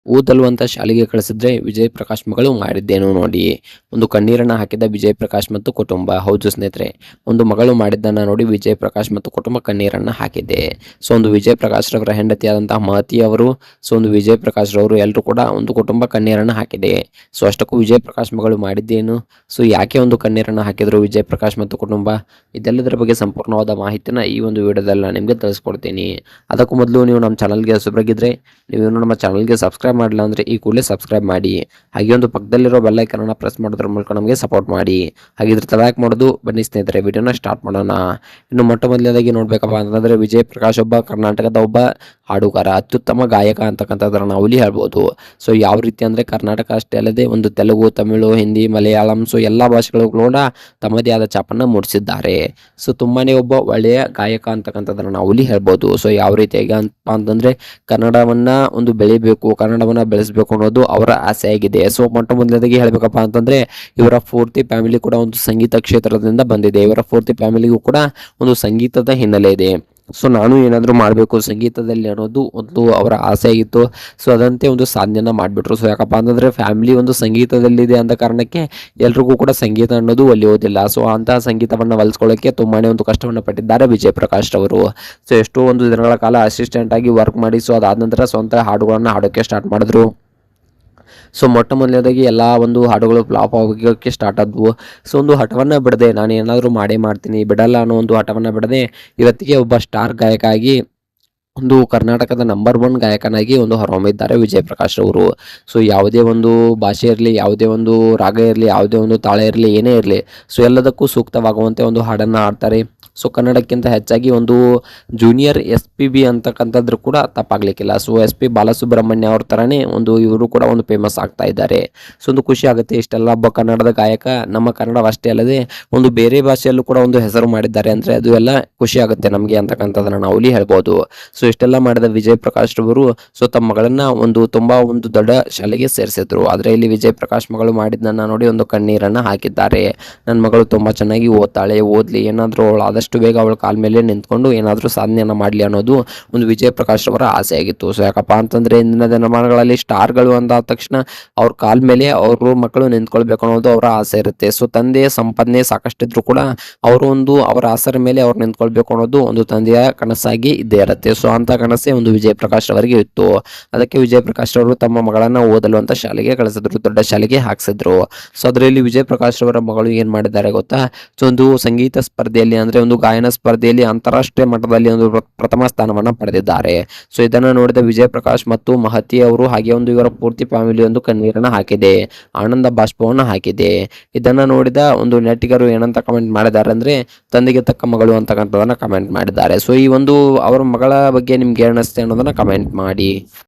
ಓದಲು ಅಂತ ಶಾಲೆಗೆ ಕಳಿಸಿದ್ರೆ ವಿಜಯ್ ಪ್ರಕಾಶ್ ಮಗಳು ಮಾಡಿದ್ದೇನು ನೋಡಿ. ಒಂದು ಕಣ್ಣೀರನ್ನು ಹಾಕಿದ ವಿಜಯ್ ಪ್ರಕಾಶ್ ಮತ್ತು ಕುಟುಂಬ. ಹೌದು ಸ್ನೇಹಿತರೆ, ಒಂದು ಮಗಳು ಮಾಡಿದ್ದನ್ನು ನೋಡಿ ವಿಜಯ್ ಪ್ರಕಾಶ್ ಮತ್ತು ಕುಟುಂಬ ಕಣ್ಣೀರನ್ನು ಹಾಕಿದೆ. ಸೊ ಒಂದು ವಿಜಯ್ ಪ್ರಕಾಶ್ ರವರ ಹೆಂಡತಿಯಾದಂತಹ ಮಹತಿ ಅವರು, ಸೊ ಒಂದು ವಿಜಯ್ ಪ್ರಕಾಶ್ ರವರು ಎಲ್ಲರೂ ಕೂಡ ಒಂದು ಕುಟುಂಬ ಕಣ್ಣೀರನ್ನು ಹಾಕಿದೆ. ಸೊ ಅಷ್ಟಕ್ಕೂ ವಿಜಯ್ ಪ್ರಕಾಶ್ ಮಗಳು ಮಾಡಿದ್ದೇನು, ಸೊ ಯಾಕೆ ಒಂದು ಕಣ್ಣೀರನ್ನು ಹಾಕಿದ್ರು ವಿಜಯ್ ಪ್ರಕಾಶ್ ಮತ್ತು ಕುಟುಂಬ, ಇದೆಲ್ಲದರ ಬಗ್ಗೆ ಸಂಪೂರ್ಣವಾದ ಮಾಹಿತಿನ ಈ ಒಂದು ವಿಡಿಯೋದಲ್ಲಿ ನಾನು ನಿಮಗೆ ತಿಳಿಸ್ಕೊಡ್ತೀನಿ. ಅದಕ್ಕೂ ಮೊದಲು ನೀವು ನಮ್ಮ ಚಾನಲ್ಗೆ ಹೊಸಬರಾಗಿದ್ದರೆ ನೀವು ನಮ್ಮ ಚಾನಲ್ಗೆ ಸಬ್ಸ್ಕ್ರೈಬ್ ಮಾಡಿಲ್ಲ ಅಂದರೆ ಈ ಕೂಡಲೇ ಸಬ್ಸ್ಕ್ರೈಬ್ ಮಾಡಿ. ಹಾಗೆ ಒಂದು ಪಕ್ಕದಲ್ಲಿರೋ ಬೆಲ್ ಐಕನ್ನ ಪ್ರೆಸ್ ಮಾಡೋದ್ರ ಮೂಲಕ ನಮಗೆ ಸಪೋರ್ಟ್ ಮಾಡಿ. ಹಾಗಿದ್ರೆ ತಡಾಕ್ ಮಾಡೋದು ಬನ್ನಿ ಸ್ನೇಹಿತರೆ, ವಿಡಿಯೋನ ಸ್ಟಾರ್ಟ್ ಮಾಡೋಣ. ಇನ್ನು ಮೊಟ್ಟ ಮೊದಲನೇದಾಗಿ ನೋಡ್ಬೇಕಪ್ಪ ಅಂತಂದರೆ ವಿಜಯ್ ಪ್ರಕಾಶ್ ಒಬ್ಬ ಕರ್ನಾಟಕದ ಒಬ್ಬ ಹಾಡುಗಾರ, ಅತ್ಯುತ್ತಮ ಗಾಯಕ ಅಂತಕ್ಕಂಥದ್ದನ್ನು ನಾವು ಇಲ್ಲಿ ಹೇಳ್ಬೋದು. ಸೊ ಯಾವ ರೀತಿ ಅಂದರೆ ಕರ್ನಾಟಕ ಅಷ್ಟೇ ಅಲ್ಲದೆ ಒಂದು ತೆಲುಗು, ತಮಿಳು, ಹಿಂದಿ, ಮಲಯಾಳಂ, ಸೊ ಎಲ್ಲ ಭಾಷೆಗಳು ಕೂಡ ತಮ್ಮದೇ ಆದ ಛಾಪನ್ನು ಮೂಡಿಸಿದ್ದಾರೆ. ಸೊ ತುಂಬಾ ಒಬ್ಬ ಒಳ್ಳೆಯ ಗಾಯಕ ಅಂತಕ್ಕಂಥದ್ದನ್ನು ನಾವು ಇಲ್ಲಿ ಹೇಳ್ಬೋದು. ಸೊ ಯಾವ ರೀತಿಯಾಗಿ ಅಂತಂದರೆ ಕನ್ನಡವನ್ನು ಒಂದು ಬೆಳಿಬೇಕು, ಕನ್ನಡವನ್ನು ಬೆಳೆಸಬೇಕು ಅನ್ನೋದು ಅವರ ಆಸೆ ಆಗಿದೆ. ಸೊ ಮೊಟ್ಟ ಮೊದಲನೇದಾಗಿ ಹೇಳಬೇಕಪ್ಪ ಅಂತಂದರೆ ಇವರ ಪೂರ್ತಿ ಫ್ಯಾಮಿಲಿ ಕೂಡ ಒಂದು ಸಂಗೀತ ಕ್ಷೇತ್ರದಿಂದ ಬಂದಿದೆ. ಇವರ ಪೂರ್ತಿ ಫ್ಯಾಮಿಲಿಗೂ ಕೂಡ ಒಂದು ಸಂಗೀತದ ಹಿನ್ನೆಲೆ ಇದೆ. ಸೊ ನಾನು ಏನಾದರೂ ಮಾಡಬೇಕು ಸಂಗೀತದಲ್ಲಿ ಅನ್ನೋದು ಒಂದು ಅವರ ಆಸೆ ಆಗಿತ್ತು. ಸೊ ಅದಂತೆ ಒಂದು ಸಾಧನೆಯನ್ನು ಮಾಡಿಬಿಟ್ರು. ಸೊ ಯಾಕಪ್ಪ ಅಂತಂದರೆ ಫ್ಯಾಮಿಲಿ ಒಂದು ಸಂಗೀತದಲ್ಲಿದೆ ಅಂದ ಕಾರಣಕ್ಕೆ ಎಲ್ರಿಗೂ ಕೂಡ ಸಂಗೀತ ಅನ್ನೋದು ಒಲಿಯೋದಿಲ್ಲ. ಸೊ ಅಂತಹ ಸಂಗೀತವನ್ನು ಒಲಿಸ್ಕೊಳ್ಳೋಕ್ಕೆ ತುಂಬಾ ಒಂದು ಕಷ್ಟವನ್ನು ಪಟ್ಟಿದ್ದಾರೆ ವಿಜಯ್ ಪ್ರಕಾಶ್ ರವರು. ಸೊ ಎಷ್ಟೋ ಒಂದು ದಿನಗಳ ಕಾಲ ಅಸಿಸ್ಟೆಂಟ್ ಆಗಿ ವರ್ಕ್ ಮಾಡಿ, ಸೊ ಅದಾದ ನಂತರ ಸ್ವಂತ ಹಾಡುಗಳನ್ನು ಹಾಡೋಕ್ಕೆ ಸ್ಟಾರ್ಟ್ ಮಾಡಿದ್ರು. ಸೊ ಮೊಟ್ಟ ಮೊದಲನೇದಾಗಿ ಎಲ್ಲ ಒಂದು ಹಾಡುಗಳು ಫ್ಲಾಪ್ ಆಗೋಕ್ಕೆ ಸ್ಟಾರ್ಟ್ ಆದವು. ಸೊ ಒಂದು ಹಠವನ್ನು ಬಿಡದೆ ನಾನು ಏನಾದರೂ ಮಾಡೇ ಮಾಡ್ತೀನಿ, ಬಿಡಲ್ಲ ಅನ್ನೋ ಒಂದು ಹಠವನ್ನು ಬಿಡದೆ ಇವತ್ತಿಗೆ ಒಬ್ಬ ಸ್ಟಾರ್ ಗಾಯಕ ಆಗಿ ಒಂದು ಕರ್ನಾಟಕದ ನಂಬರ್ 1 ಗಾಯಕನಾಗಿ ಒಂದು ಹೊರಹೊಮ್ಮಿದ್ದಾರೆ ವಿಜಯ್ ಪ್ರಕಾಶ್ ಅವರು. ಸೊ ಯಾವುದೇ ಒಂದು ಭಾಷೆ ಇರಲಿ, ಯಾವುದೇ ಒಂದು ರಾಗ ಇರಲಿ, ಯಾವುದೇ ಒಂದು ತಾಳ ಇರಲಿ, ಏನೇ ಇರಲಿ, ಸೊ ಎಲ್ಲದಕ್ಕೂ ಸೂಕ್ತವಾಗುವಂತೆ ಒಂದು ಹಾಡನ್ನು ಹಾಡ್ತಾರೆ. ಸೊ ಕನ್ನಡಕ್ಕಿಂತ ಹೆಚ್ಚಾಗಿ ಒಂದು ಜೂನಿಯರ್ SPB ಅಂತಕ್ಕಂಥದ್ರು ಕೂಡ ತಪ್ಪಾಗಲಿಕ್ಕಿಲ್ಲ. ಸೊ SP ಬಾಲಸುಬ್ರಹ್ಮಣ್ಯ ಅವ್ರ ಥರನೇ ಒಂದು ಇವರು ಕೂಡ ಒಂದು ಫೇಮಸ್ ಆಗ್ತಾ ಇದ್ದಾರೆ. ಸೊ ಒಂದು ಖುಷಿ ಆಗುತ್ತೆ. ಇಷ್ಟೆಲ್ಲ ಒಬ್ಬ ಕನ್ನಡದ ಗಾಯಕ ನಮ್ಮ ಕನ್ನಡವಷ್ಟೇ ಅಲ್ಲದೆ ಒಂದು ಬೇರೆ ಭಾಷೆಯಲ್ಲೂ ಕೂಡ ಒಂದು ಹೆಸರು ಮಾಡಿದ್ದಾರೆ ಅಂದರೆ ಅದು ಎಲ್ಲ ಖುಷಿ ಆಗುತ್ತೆ ನಮಗೆ ಅಂತಕ್ಕಂಥದ್ದನ್ನು ನಾವು ಇಲ್ಲಿ ಹೇಳ್ಬೋದು. ಸೊ ಇಷ್ಟೆಲ್ಲ ಮಾಡಿದ ವಿಜಯ್ ಪ್ರಕಾಶ್ ರವರು ಸೊ ತಮ್ಮ ಮಗಳನ್ನ ತುಂಬಾ ಒಂದು ದೊಡ್ಡ ಶಾಲೆಗೆ ಸೇರಿಸಿದ್ರು. ಆದರೆ ಇಲ್ಲಿ ವಿಜಯ್ ಪ್ರಕಾಶ್ ಮಗಳು ಮಾಡಿದ್ದನ್ನ ನೋಡಿ ಒಂದು ಕಣ್ಣೀರನ್ನು ಹಾಕಿದ್ದಾರೆ. ನನ್ನ ಮಗಳು ತುಂಬಾ ಚೆನ್ನಾಗಿ ಓದ್ತಾಳೆ, ಓದ್ಲಿ, ಏನಾದರೂ ಅವಳು ಆದಷ್ಟು ಬೇಗ ಅವಳ ಕಾಲ ಮೇಲೆ ನಿಂತ್ಕೊಂಡು ಏನಾದರೂ ಸಾಧನೆಯನ್ನು ಮಾಡಲಿ ಅನ್ನೋದು ಒಂದು ವಿಜಯ್ ಪ್ರಕಾಶ್ ಅವರ ಆಸೆ ಆಗಿತ್ತು. ಸೊ ಯಾಕಪ್ಪ ಅಂತಂದ್ರೆ ಇಂದಿನ ದಿನಮಾನಗಳಲ್ಲಿ ಸ್ಟಾರ್ಗಳು ಅಂದಾದ ತಕ್ಷಣ ಅವ್ರ ಕಾಲ ಮೇಲೆ ಅವರು ಮಕ್ಕಳು ನಿಂತ್ಕೊಳ್ಬೇಕು ಅನ್ನೋದು ಅವರ ಆಸೆ ಇರುತ್ತೆ. ಸೊ ತಂದೆಯ ಸಂಪಾದನೆ ಸಾಕಷ್ಟಿದ್ರು ಕೂಡ ಅವರು ಅವರ ಆಸರ ಮೇಲೆ ಅವ್ರು ನಿಂತ್ಕೊಳ್ಬೇಕು ಅನ್ನೋದು ಒಂದು ತಂದೆಯ ಕನಸಾಗಿ ಇದ್ದೇ ಇರುತ್ತೆ. ಸೊ ಅಂತ ಕನಸೇ ಒಂದು ವಿಜಯ್ ಪ್ರಕಾಶ್ ಅವರಿಗೆ ಇತ್ತು. ಅದಕ್ಕೆ ವಿಜಯ್ ಪ್ರಕಾಶ್ ಅವರು ತಮ್ಮ ಮಗಳನ್ನ ಓದಲು ಅಂತ ಶಾಲೆಗೆ ಕಳಿಸಿದ್ರು, ದೊಡ್ಡ ಶಾಲೆಗೆ ಹಾಕ್ಸಿದ್ರು. ಸೊ ಅದರಲ್ಲಿ ವಿಜಯ್ ಪ್ರಕಾಶ್ ಅವರ ಮಗಳು ಏನ್ ಮಾಡಿದ್ದಾರೆ ಗೊತ್ತಾ, ಸೊ ಒಂದು ಸಂಗೀತ ಸ್ಪರ್ಧೆಯಲ್ಲಿ ಅಂದ್ರೆ ಒಂದು ಗಾಯನ ಸ್ಪರ್ಧೆಯಲ್ಲಿ ಅಂತಾರಾಷ್ಟ್ರೀಯ ಮಟ್ಟದಲ್ಲಿ ಒಂದು ಪ್ರಥಮ ಸ್ಥಾನವನ್ನ ಪಡೆದಿದ್ದಾರೆ. ಸೊ ಇದನ್ನ ನೋಡಿದ ವಿಜಯ್ ಪ್ರಕಾಶ್ ಮತ್ತು ಮಹತಿ ಅವರು ಹಾಗೆ ಒಂದು ಇವರ ಪೂರ್ತಿ ಫ್ಯಾಮಿಲಿ ಒಂದು ಕಣ್ಣೀರನ್ನ ಹಾಕಿದೆ, ಆನಂದ ಬಾಷ್ಪವನ್ನ ಹಾಕಿದೆ. ಇದನ್ನ ನೋಡಿದ ಒಂದು ನೆಟ್ಟಿಗರು ಏನಂತ ಕಮೆಂಟ್ ಮಾಡಿದ್ದಾರೆ ಅಂದ್ರೆ ತಂದೆಗೆ ತಕ್ಕ ಮಗಳು ಅಂತಕ್ಕಂಥದನ್ನ ಕಮೆಂಟ್ ಮಾಡಿದ್ದಾರೆ. ಸೊ ಈ ಒಂದು ಅವರ ಮಗಳ ಬಗ್ಗೆ ನಿಮ್ಗೆ ಏನಿಸುತ್ತೆ ಅನ್ನೋದನ್ನ ಕಮೆಂಟ್ ಮಾಡಿ.